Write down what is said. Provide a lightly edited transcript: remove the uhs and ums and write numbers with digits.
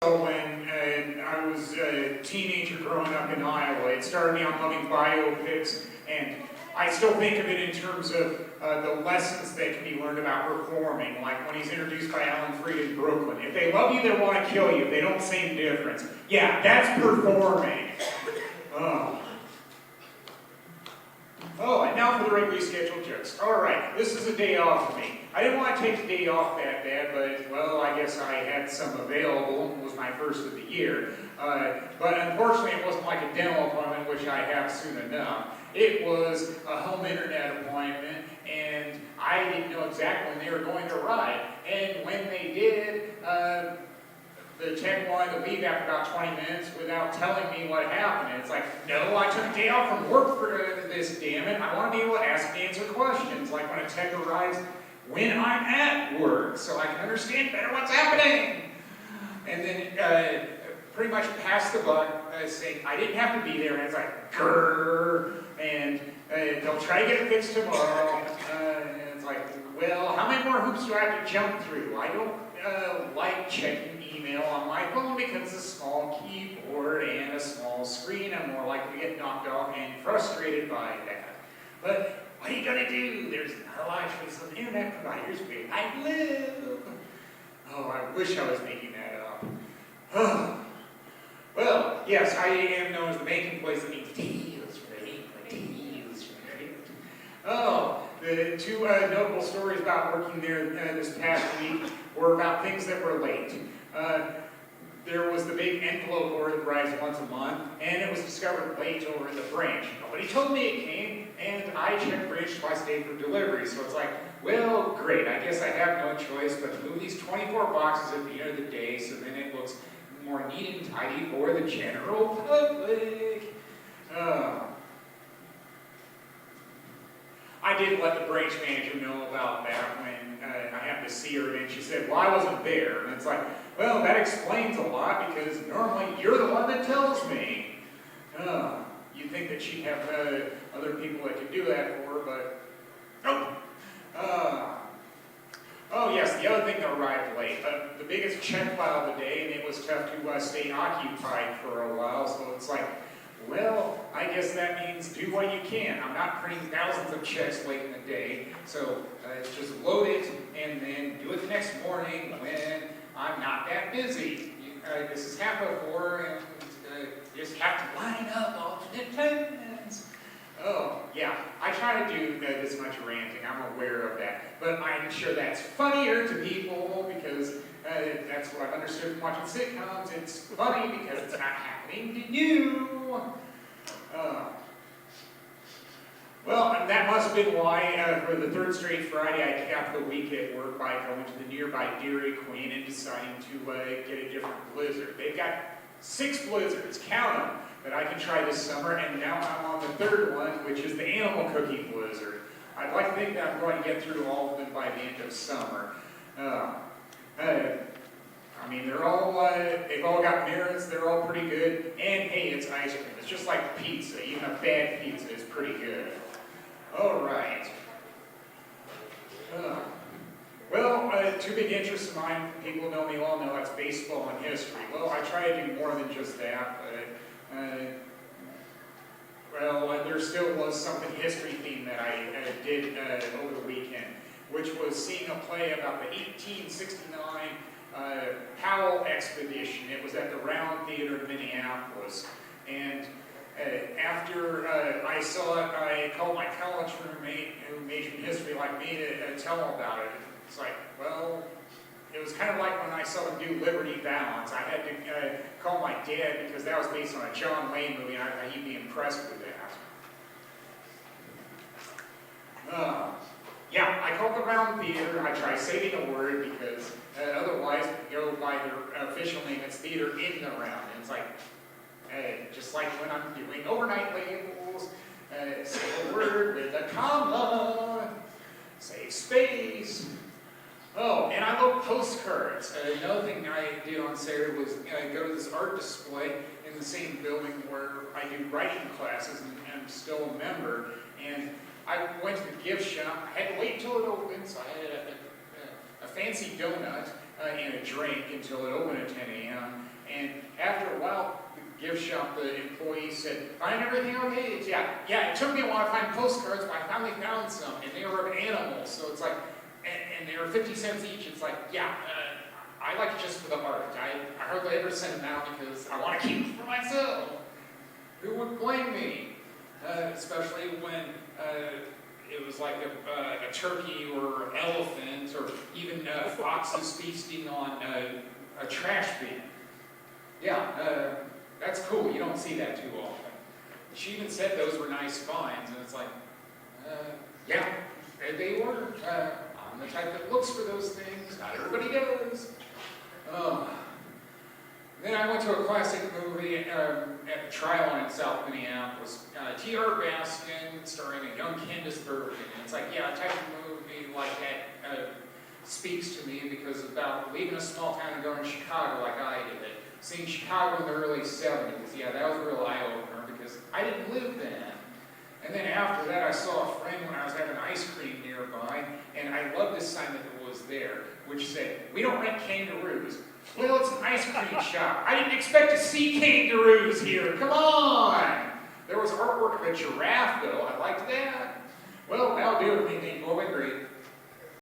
When I was a teenager growing up in Iowa, it started me on loving biopics, and I still think of it in terms of the lessons that can be learned about performing, like when he's introduced by Alan Freed in Brooklyn. If they love you, they want to kill you. They don't see the difference. Yeah, that's performing. Oh, and now for the regularly scheduled jokes. All right, this is a day off for me. I didn't want to take the day off that bad, but, well, I guess I had some available. It was my first of the year. But unfortunately, it wasn't like a dental appointment, which I have soon enough. It was a home internet appointment, and I didn't know exactly when they were going to arrive. And when they did, the tech wanted to leave after about 20 minutes without telling me what happened. And it's like, no, I took a day off from work for this, damn it. I want to be able to ask and answer questions, like when a tech arrives when I'm at work, so I can understand better what's happening. And then pretty much pass the buck, saying I didn't have to be there, and it's like, grrr, and they'll try to get it fixed tomorrow. And it's like, well, how many more hoops do I have to jump through? I don't like checking email on my phone because it's a small keyboard and a small screen. I'm more likely to get knocked off and frustrated by that. But what are you going to do? There's no actually some internet providers where I live. Oh, I wish I was making that up. Oh. Well, yes, I am known as the banking place that means deals ready. Oh, the two notable stories about working there this past week were about things that were late. There was the big envelope order that arrives once a month, and it was discovered late over in the branch. Nobody told me it came, and I checked branch twice a day for delivery, so it's like, well, great, I guess I have no choice but to move these 24 boxes at the end of the day so then it looks more neat and tidy for the general public. I did let the branch manager know about that when I happened to see her, and she said, well, I wasn't there. And it's like, well, that explains a lot, because normally you're the one that tells me. You'd think that she'd have other people that could do that for her, but nope. Oh yes, the other thing that arrived late, the biggest check file of the day, and it was tough to stay occupied for a while, so it's like, well, I guess that means do what you can. I'm not printing thousands of checks late in the day, so just load it and then do it the next morning when I'm not that busy. This has happened before, and you just have to line up alternate plans. Oh, yeah, I try to do this much ranting, I'm aware of that. But I'm sure that's funnier to people because that's what I've understood from watching sitcoms. It's funny because it's not happening to you. Well, that must have been why for the third straight Friday I capped the week at work by going to the nearby Dairy Queen and deciding to get a different blizzard. They've got 6 blizzards, count them, that I can try this summer, and now I'm on the third one, which is the animal cookie blizzard. I'd like to think that I'm going to get through all of them by the end of summer. I mean, they've all got merits, they're all pretty good, and hey, it's ice cream. It's just like pizza. Even a bad pizza is pretty good. All right. Well, two big interests of mine, people who know me all know, that's baseball and history. Well, I try to do more than just that, but well, there still was something history themed that I did over the weekend, which was seeing a play about the 1869 Powell expedition. It was at the Round Theater in Minneapolis, and after I saw it, I called my college roommate who majored in history like me to tell him about it. It's like, well, it was kind of like when I saw them do Liberty Balance. I had to call my dad because that was based on a John Wayne movie, and I thought he'd be impressed with that. Yeah, I called the Round Theater. I try saving a word because otherwise, go by their official name, it's Theater in the Round. And it's like, just like when I'm doing overnight labels, say a word with a comma, save space. Oh, and I love postcards. Another thing I did on Saturday was go to this art display in the same building where I do writing classes, and I'm still a member. And I went to the gift shop. I had to wait until it opened, so I had a fancy donut and a drink until it opened at 10 a.m. shop, the employee said, "Find everything okay?" Yeah, it took me a while to find postcards, but I finally found some, and they were of animals, so it's like, and they were 50 cents each. It's like, I like it just for the art. I hardly ever send them out because I want to keep them for myself. Who would blame me? Especially when it was like a turkey or elephant or even foxes feasting on a trash bin. Yeah, that's cool. You don't see that too often. She even said those were nice finds, and it's like, yeah, they were. I'm the type that looks for those things. Not everybody does. Then I went to a classic movie at Trylon in South Minneapolis. T.R. Baskin starring a young Candace Bergen. And it's like, a type of movie like that speaks to me because about leaving a small town and going to Chicago like I did. Seeing Chicago in the early 70s, that was a real eye-opener because I didn't live then. And then after that, I saw a friend when I was having ice cream nearby, and I loved this sign that was there, which said, "We don't rent kangaroos." Well, it's an ice cream shop. I didn't expect to see kangaroos here. Come on! There was artwork of a giraffe, though. I liked that. Well, that'll do it. We'll agree.